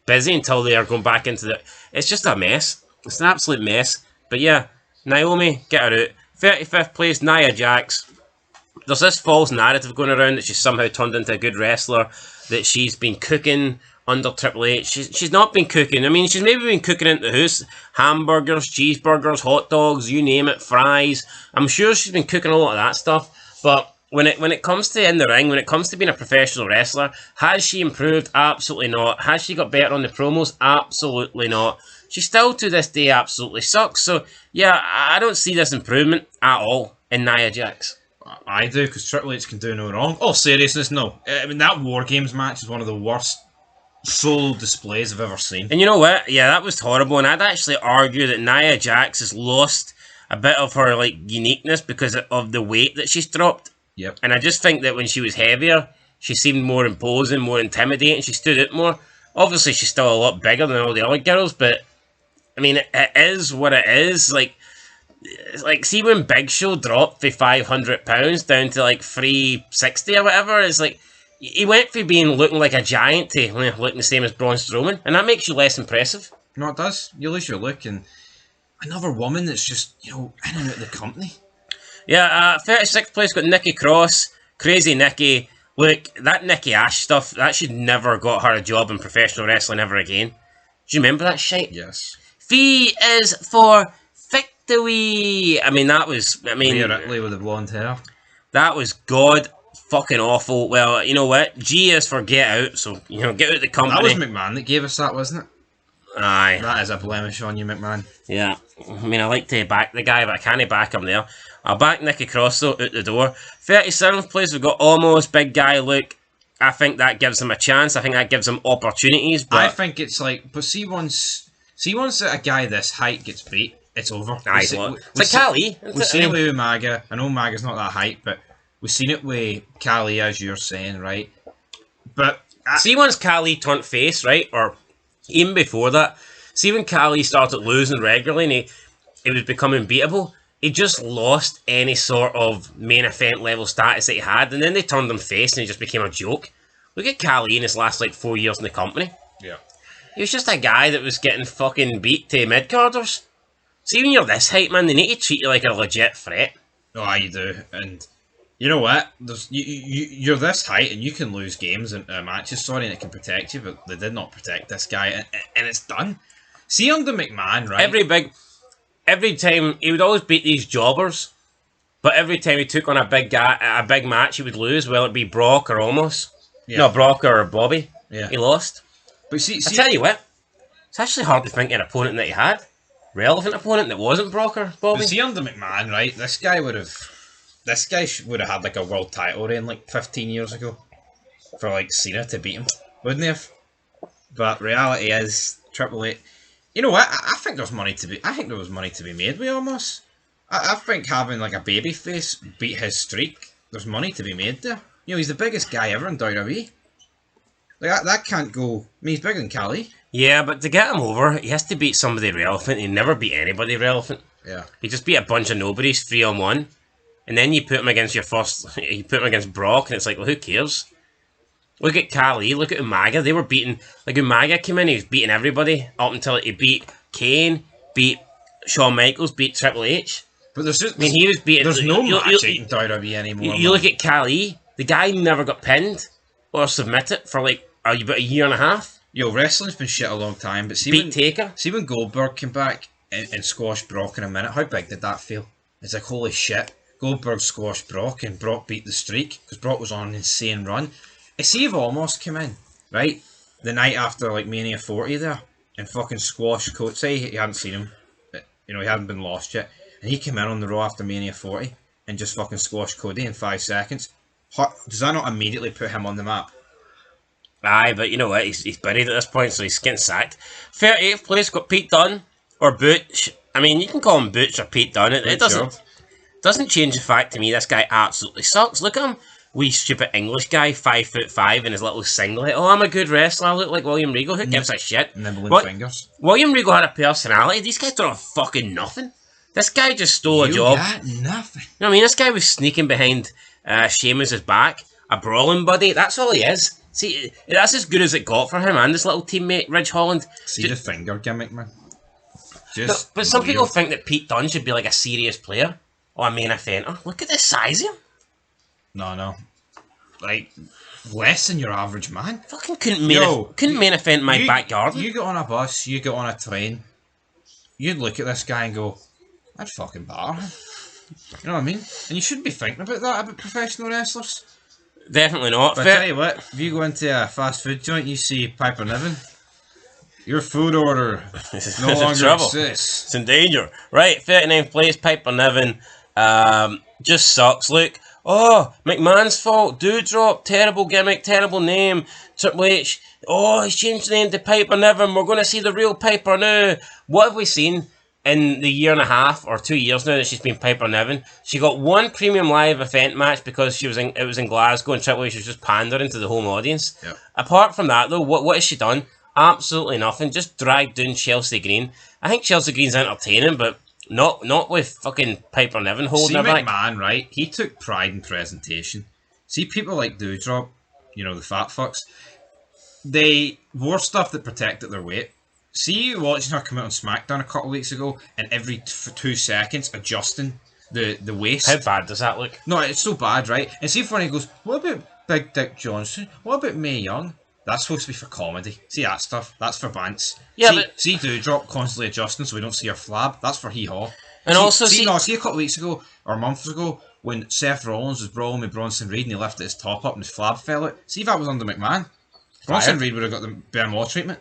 busy until they are going back into the... It's just a mess. It's an absolute mess. But yeah, Naomi, get her out. 35th place, Nia Jax. There's this false narrative going around that she's somehow turned into a good wrestler, that she's been cooking under Triple H. She's not been cooking. I mean, she's maybe been cooking into the house. Hamburgers, cheeseburgers, hot dogs, you name it, fries. I'm sure she's been cooking a lot of that stuff. But when it comes to in the ring, when it comes to being a professional wrestler, has she improved? Absolutely not. Has she got better on the promos? Absolutely not. She still to this day absolutely sucks. So yeah, I don't see this improvement at all in Nia Jax. I do, because Triple H can do no wrong. Oh, seriousness, no. I mean, that War Games match is one of the worst solo displays I've ever seen. And you know what? Yeah, that was horrible. And I'd actually argue that Nia Jax has lost a bit of her uniqueness because of the weight that she's dropped. Yep. And I just think that when she was heavier, she seemed more imposing, more intimidating. She stood out more. Obviously, she's still a lot bigger than all the other girls, but I mean, it is what it is. See when Big Show dropped for £500 down to 360 or whatever, it's like he went from looking like a giant to looking the same as Braun Strowman, and that makes you less impressive. No, it does. You lose your look, and another woman that's just in and out of the company. Yeah, 36th place got Nikki Cross, crazy Nikki. Look, that Nikki Ash stuff, that should never got her a job in professional wrestling ever again. Do you remember that shit? Yes. V is for victory. I mean, that was... Rhea Ripley with the blonde hair. That was god fucking awful. Well, you know what? G is for get out, so, get out the company. That was McMahon that gave us that, wasn't it? Aye. That is a blemish on you, McMahon. Yeah. I mean, I like to back the guy, but I can't back him there. I'll back Nikki Cross, though, out the door. 37th place, we've got Omos, big guy, look. I think that gives him a chance. I think that gives him opportunities, but... I think it's but see once a guy this height gets beat, it's over. Aye, it's like Khali. We've seen it with Umaga. I know Umaga's not that height, but we've seen it with Khali, as you're saying, right? But... see once Khali turned face, right? Or even before that, see when Khali started losing regularly and he was becoming beatable, he just lost any sort of main event level status that he had, and then they turned him face and he just became a joke. Look at Khali in his last 4 years in the company. Yeah. He was just a guy that was getting fucking beat to mid-carders. See, when you're this height, man, they need to treat you like a legit threat. Oh, you do, and you know what? You're this height, and you can lose games and matches. Sorry, and it can protect you, but they did not protect this guy, and it's done. See, under McMahon, right? Every time he would always beat these jobbers, but every time he took on a big match, he would lose. Whether it be Brock or Omos, no, Brock or Bobby, he lost. But see, I tell you what, it's actually hard to think of an opponent that he had, relevant opponent that wasn't Brock or Bobby. But see, under McMahon, right? This guy would have had like a world title reign like 15 years ago for like Cena to beat him, wouldn't he have? But reality is Triple H. You know what? I think there's money to be. I think there was money to be made with Omos. I think having like a babyface beat his streak, there's money to be made there. You know, he's the biggest guy ever in WWE. Like that can't go. I mean, he's bigger than Khali. Yeah, but to get him over, he has to beat somebody relevant. He never beat anybody relevant. Yeah. He just beat a bunch of nobodies 3-on-1, and then you put him against you put him against Brock, and it's like, well, who cares? Look at Khali, look at Umaga. They were beating, like Umaga came in, he was beating everybody up until he beat Kane, beat Shawn Michaels, beat Triple H. But there's just, he was beating. There's no match in WWE anymore. You look at Khali, the guy never got pinned or submitted for like about a year and a half. Yo, wrestling's been shit a long time, but see when Goldberg came back and squashed Brock in a minute, how big did that feel? It's like, holy shit, Goldberg squashed Brock and Brock beat the streak because Brock was on an insane run. I see if Omos came in, right, the night after like Mania 40 there, and fucking squashed Cody. Say he hadn't seen him, but, you know, he hadn't been lost yet, and he came in on the Raw after Mania 40 and just fucking squashed Cody in 5 seconds. Does that not immediately put him on the map? Aye, but you know what, he's buried at this point, so he's getting sacked. 38th place got Pete Dunne, or Butch. I mean, you can call him Butch or Pete Dunne. It doesn't change the fact to me this guy absolutely sucks. Look at him. Wee stupid English guy, 5'5" in his little singlet. Oh, I'm a good wrestler. I look like William Regal. Who gives a shit? Nibbling fingers. William Regal had a personality. These guys don't have fucking nothing. This guy just stole a job. Got nothing. You know what I mean? This guy was sneaking behind Sheamus' back, a brawling buddy. That's all he is. See, that's as good as it got for him and this little teammate, Ridge Holland. See the finger gimmick, man. But some people think that Pete Dunne should be like a serious player or a main eventer. Look at the size of him. No. Like, less than your average man. Fucking couldn't main event in my backyard. You get on a bus, you get on a train, you'd look at this guy and go, I'd fucking batter him. You know what I mean? And you shouldn't be thinking about that about professional wrestlers. Definitely not. But I tell you what, if you go into a fast food joint, you see Piper Niven, your food order no longer exists. It's in danger. Right, 39th place, Piper Niven. Just sucks. Look, oh, McMahon's fault. Doudrop, terrible gimmick, terrible name. Triple H, oh, he's changed the name to Piper Niven. We're going to see the real Piper now. What have we seen in the year and a half or 2 years now that she's been Piper Niven? She got one premium live event match because it was in Glasgow and Triple H was just pandering to the home audience. Yep. Apart from that though, what has she done? Absolutely nothing. Just dragged down Chelsea Green. I think Chelsea Green's entertaining, but not with fucking Piper Niven holding her back. McMahon, right? He took pride in presentation. See, people like Doudrop, you know, the fat fucks, they wore stuff that protected their weight. See you watching her come out on SmackDown a couple of weeks ago, and every 2 seconds adjusting the waist. How bad does that look? No, it's so bad, right? And see if when he goes, what about Big Dick Johnson? What about Mae Young? That's supposed to be for comedy. See that stuff? That's for Vance. Yeah, see Doudrop constantly adjusting so we don't see her flab. That's for hee-haw. And see a couple of weeks ago, or months ago, when Seth Rollins was brawling with Bronson Reed and he lifted his top up and his flab fell out. See if that was under McMahon. Bronson Reed would have got the Benoit treatment.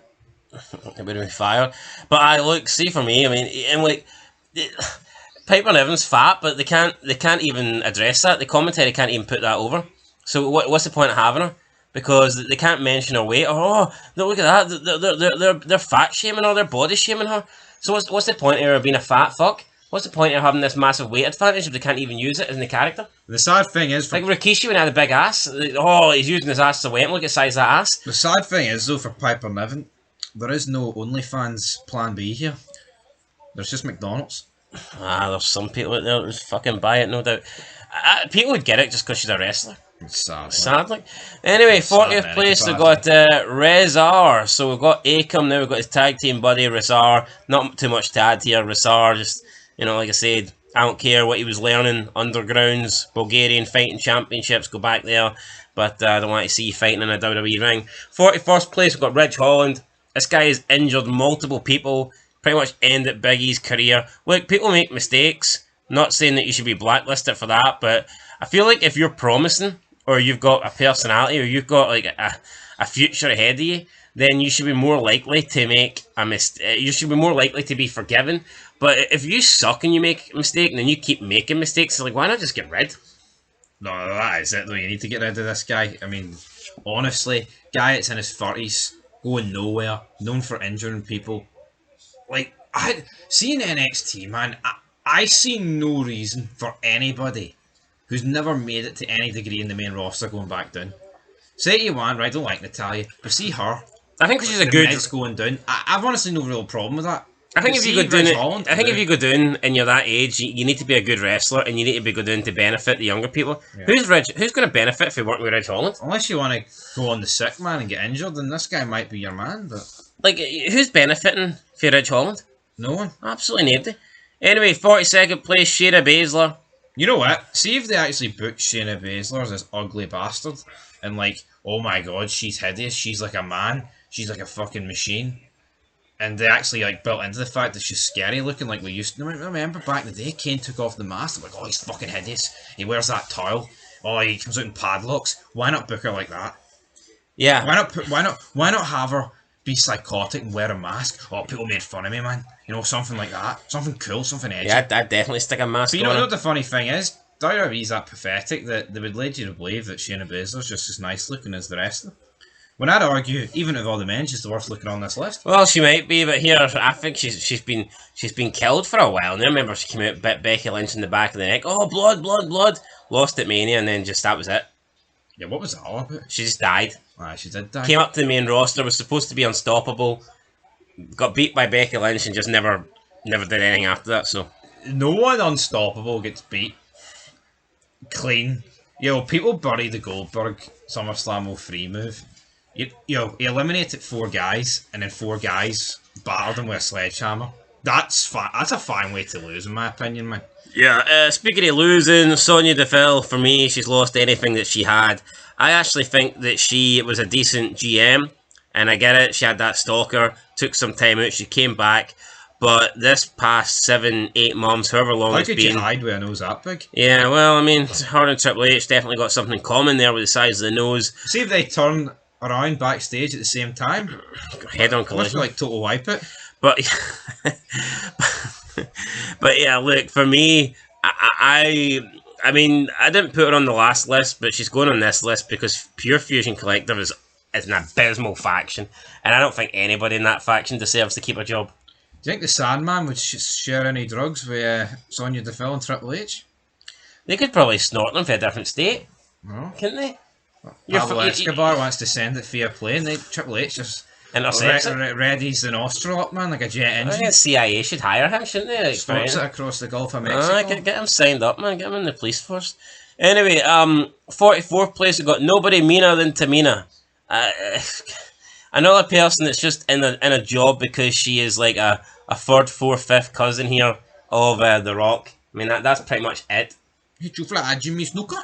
It would have been fired. But I look, see for me, I mean, and like Piper Niven's fat, but they can't even address that. The commentary can't even put that over. So what's the point of having her? Because they can't mention her weight. Or, oh, look at that, they're fat shaming her, they're body shaming her. So what's the point of her being a fat fuck? What's the point of having this massive weight advantage if they can't even use it in the character? The sad thing is... like Rikishi when he had a big ass. Oh, he's using his ass as a weight. Look at the size of that ass. The sad thing is, though, for Piper Niven, there is no OnlyFans plan B here. There's just McDonald's. There's some people out there that just fucking buy it, no doubt. People would get it just because she's a wrestler. Sadly. Anyway, 40th place, we've got Rezar. So we've got Akam now, we've got his tag team buddy, Rezar. Not too much to add here. Rezar, just, you know, like I said, I don't care what he was learning. Undergrounds, Bulgarian Fighting Championships, go back there. But I don't want to see you fighting in a WWE ring. 41st place, we've got Ridge Holland. This guy has injured multiple people. Pretty much ended Big E's career. Look, people make mistakes. Not saying that you should be blacklisted for that, but I feel like if you're promising, or you've got a personality, or you've got like a future ahead of you, then you should be more likely to make a mistake. You should be more likely to be forgiven. But if you suck and you make a mistake, and then you keep making mistakes, it's like, why not just get rid? No, that is it though. You need to get rid of this guy. I mean, honestly, guy that's in his 30s, going nowhere, known for injuring people. Like, seeing NXT, man, I see no reason for anybody who's never made it to any degree in the main roster going back down. Say what you want, right? I don't like Natalya, but see her. I think she's a good. It's going down. I've honestly no real problem with that. I think if you go down, if you go down and you're that age, you need to be a good wrestler, and you need to be good down to benefit the younger people. Yeah. Who's going to benefit if you work with Ridge Holland? Unless you want to go on the sick man and get injured, then this guy might be your man. But like, who's benefiting for Ridge Holland? No one. Absolutely nobody. Anyway, 42nd place, Shayna Baszler. You know what? See if they actually booked Shayna Baszler as this ugly bastard, and like, oh my god, she's hideous. She's like a man. She's like a fucking machine. And they actually like built into the fact that she's scary looking like we used to. Remember back in the day, Kane took off the mask. They're like, oh, he's fucking hideous. He wears that towel. Oh, he comes out in padlocks. Why not book her like that? Yeah. Why not have her be psychotic and wear a mask? Oh, people made fun of me, man. You know, something like that. Something cool, something edgy. Yeah, I'd definitely stick a mask on. But you know what the funny thing is? WWE's that pathetic that they would lead you to believe that Shayna Baszler's just as nice looking as the rest of them. When I'd argue, even of all the men, she's the worst looking on this list. Well, she might be, but here I think she's been killed for a while. And I remember she came out, bit Becky Lynch in the back of the neck. Oh, blood! Lost at Mania, and then just that was it. Yeah, what was that all about? She just died. Ah, she did die. Came up to the main roster, was supposed to be unstoppable. Got beat by Becky Lynch and just never did anything after that. So no one unstoppable gets beat clean. People bury the Goldberg SummerSlam 03 move. He eliminated 4 guys, and then 4 guys battered him with a sledgehammer. That's a fine way to lose, in my opinion, man. Yeah, speaking of losing, Sonya Deville, for me, she's lost anything that she had. I actually think that she was a decent GM, and I get it, she had that stalker, took some time out, she came back, but this past 7-8 months, however long it's been... How could you hide with a nose that big? Yeah, well, I mean, her and Triple H definitely got something common there with the size of the nose. See if they turn around backstage at the same time. Head-on collision. Like total wipe it. But yeah, look, for me, I mean, I didn't put her on the last list, but she's going on this list because Pure Fusion Collective is an abysmal faction, and I don't think anybody in that faction deserves to keep a job. Do you think the Sandman would share any drugs with Sonya Deville and Triple H? They could probably snort them for a different state, no. Couldn't they? Pablo Escobar wants to send it via plane. Triple H just readies the nostril up, man, like a jet engine. I think the CIA should hire him, shouldn't they? Like, stops it across the Gulf of Mexico. I could get him signed up, man. Get him in the police force. Anyway, 44th place, we've got nobody meaner than Tamina. Another person that's just in a job because she is like a 3rd, 4th, 5th cousin here of The Rock. I mean, that's pretty much it. Jimmy Snooker.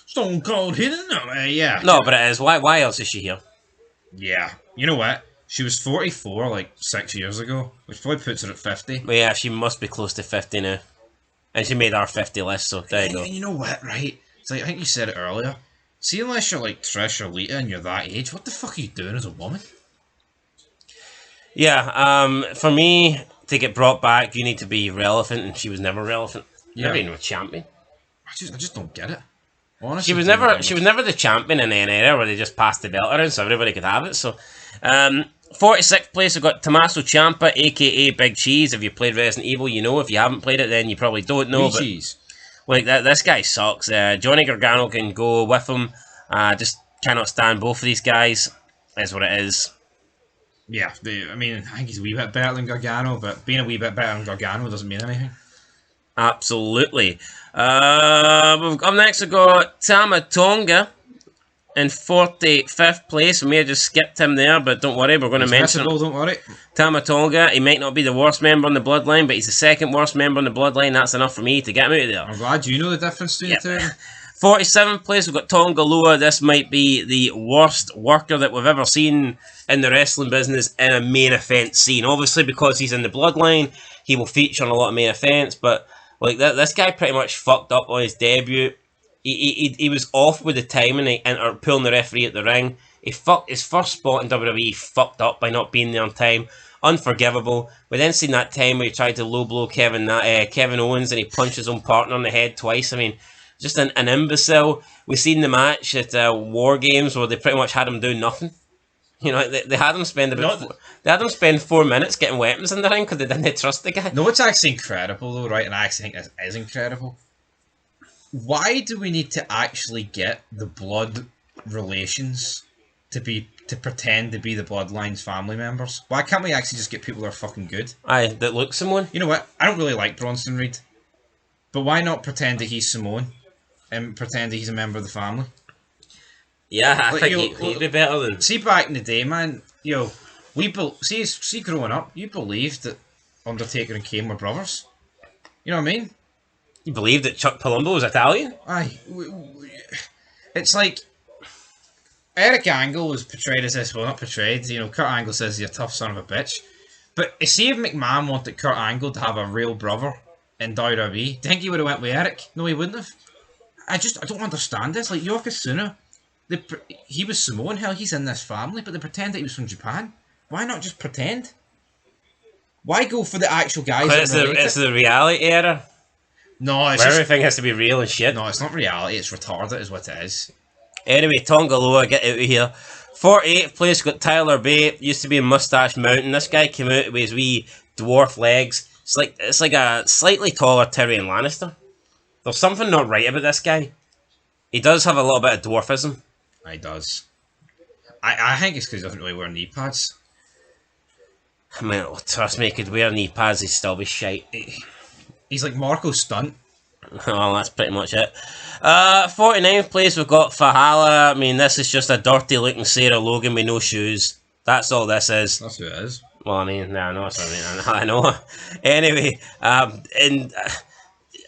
Stone Cold hidden. Yeah. No, but it is. Why else is she here? Yeah. You know what? She was 44 like 6 years ago, which probably puts her at 50. Well, yeah, she must be close to 50 now. And she made our 50 list, so there you go. And you know what, right? It's like, I think you said it earlier. See, unless you're like Trish or Lita and you're that age, what the fuck are you doing as a woman? Yeah, for me, to get brought back, you need to be relevant, and she was never relevant. Yeah. Never even a champion. I just don't get it. Honestly, she was never the champion in an era where they just passed the belt around so everybody could have it. So, 46th place, we've got Tomaso Ciampa, aka Big Cheese. If you played Resident Evil, you know. If you haven't played it, then you probably don't know. Big Cheese. Like this guy sucks. Johnny Gargano can go with him. Just cannot stand both of these guys. Is what it is. Yeah, I think he's a wee bit better than Gargano, but being a wee bit better than Gargano doesn't mean anything. Absolutely. Up next we've got Tama Tonga. In 45th place, we may have just skipped him there, but don't worry, we're going to mention him. Don't worry. Tama Tonga, he might not be the worst member on the Bloodline, but he's the second worst member on the Bloodline. That's enough for me to get him out of there. I'm glad you know the difference between the two. 47th place, we've got Tonga Loa. This might be the worst worker that we've ever seen in the wrestling business in a main event scene. Obviously, because he's in the Bloodline, he will feature on a lot of main events, but like this guy pretty much fucked up on his debut. He was off with the timing and pulling the referee at the ring. He fucked his first spot in WWE, fucked up by not being there on time. Unforgivable. We then seen that time where he tried to low blow Kevin Owens and he punched his own partner in the head twice. I mean, just an imbecile. We seen the match at War Games where they pretty much had him do nothing. You know, they had him spend they had him spend 4 minutes getting weapons in the ring because they didn't trust the guy. No, it's actually incredible though, right? And I actually think this is incredible. Why do we need to actually get the blood relations to pretend to be the Bloodline's family members? Why can't we actually just get people that are fucking good? Aye, that look Samoan. You know what? I don't really like Bronson Reed, but why not pretend that he's Samoan and pretend that he's a member of the family? Yeah, I think he'd be better than. See, back in the day, man. See, growing up, you believed that Undertaker and Kane were brothers. You know what I mean? You believed that Chuck Palumbo was Italian? Aye. It's like Eric Angle was portrayed as this. Well, not portrayed. You know, Kurt Angle says he's a tough son of a bitch. But see if McMahon wanted Kurt Angle to have a real brother in WWE, do you think he would have went with Eric? No, he wouldn't have. I don't understand this. Like Yokozuna, he was Samoan. Hell, he's in this family, but they pretend that he was from Japan. Why not just pretend? Why go for the actual guys? It's the reality era. No, it's everything has to be real and shit. No, it's not reality. It's retarded, is what it is. Anyway, Tonga Loa, get out of here. 48th place, got Tyler Bate. Used to be in Mustache Mountain. This guy came out with his wee dwarf legs. It's like a slightly taller Tyrion Lannister. There's something not right about this guy. He does have a little bit of dwarfism. He does. I think it's because he doesn't really wear knee pads. I mean, trust me, he could wear knee pads, he'd still be shite. He's like Marco Stunt. Well, that's pretty much it. 49th place, we've got Fahala. I mean, this is just a dirty looking Sarah Logan with no shoes. That's all this is. That's who it is. Well, I mean, no, that's what I mean. I know. Anyway, and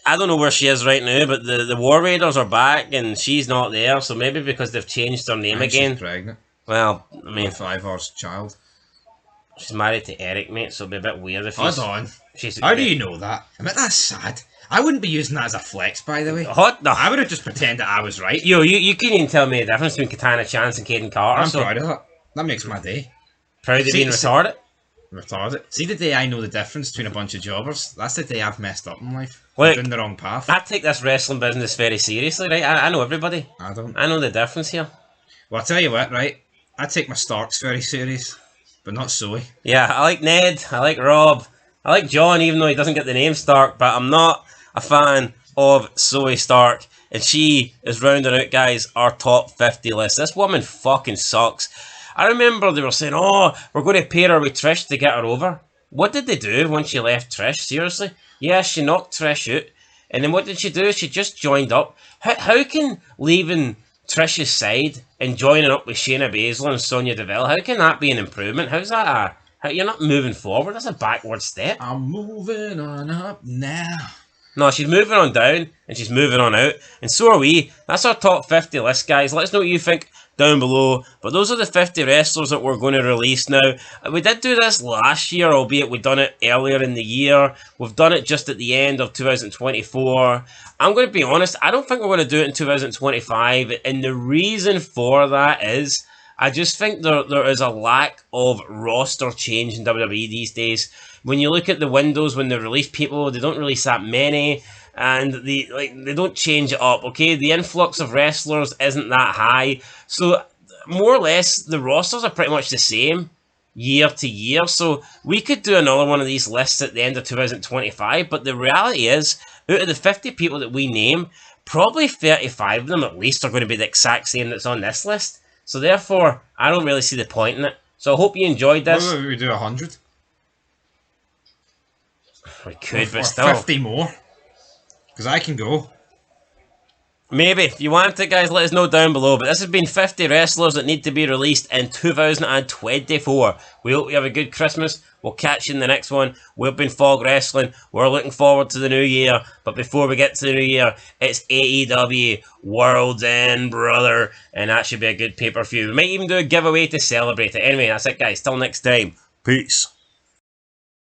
I don't know where she is right now, but the War Raiders are back and she's not there, so maybe because they've changed her name again. She's pregnant. Well, I mean, 5 hours child. She's married to Eric, mate, so it'd be a bit weird if Hold on. How do you know that? I mean, that's sad. I wouldn't be using that as a flex, by the way. What? No. I would have just pretended I was right. Yo, you couldn't even tell me the difference between Katana Chance and Caden Carter. I'm proud of that. That makes my day. Proud of being retarded? Retarded. See, the day I know the difference between a bunch of jobbers, that's the day I've messed up in life. Look, I'm doing the wrong path. I take this wrestling business very seriously, right? I know everybody. I don't. I know the difference here. Well, I'll tell you what, right? I take my Starks very serious, but not Zoe. Yeah, I like Ned, I like Rob, I like John, even though he doesn't get the name Stark, but I'm not a fan of Zoe Stark, and she is rounding out, guys, our top 50 list. This woman fucking sucks. I remember they were saying, oh, we're going to pair her with Trish to get her over. What did they do when she left Trish? Seriously? Yeah, she knocked Trish out, and then what did she do? She just joined up. How can leaving Trish's side and joining up with Shayna Baszler and Sonya Deville, how can that be an improvement? How's that you're not moving forward, that's a backward step. I'm moving on up now. No, she's moving on down, and she's moving on out, and so are we. That's our top 50 list, guys. Let us know what you think down below, but those are the 50 wrestlers that we're going to release now. We did do this last year, albeit we've done it earlier in the year. We've done it just at the end of 2024. I'm going to be honest, I don't think we're going to do it in 2025, and the reason for that is I just think there is a lack of roster change in WWE these days. When you look at the windows, when they release people, they don't release that many, and they don't change it up, okay? The influx of wrestlers isn't that high, so more or less the rosters are pretty much the same year to year, so we could do another one of these lists at the end of 2025, but the reality is, out of the 50 people that we name, probably 35 of them at least are going to be the exact same that's on this list. So therefore, I don't really see the point in it. So I hope you enjoyed this. What about we do 100? We could, but or still. 50 more. Because I can go. Maybe. If you want it, guys, let us know down below. But this has been 50 wrestlers that need to be released in 2024. We hope you have a good Christmas. We'll catch you in the next one. We've been Fog Wrestling. We're looking forward to the new year. But before we get to the new year, it's AEW World's End, brother. And that should be a good pay-per-view. We might even do a giveaway to celebrate it. Anyway, that's it, guys. Till next time. Peace.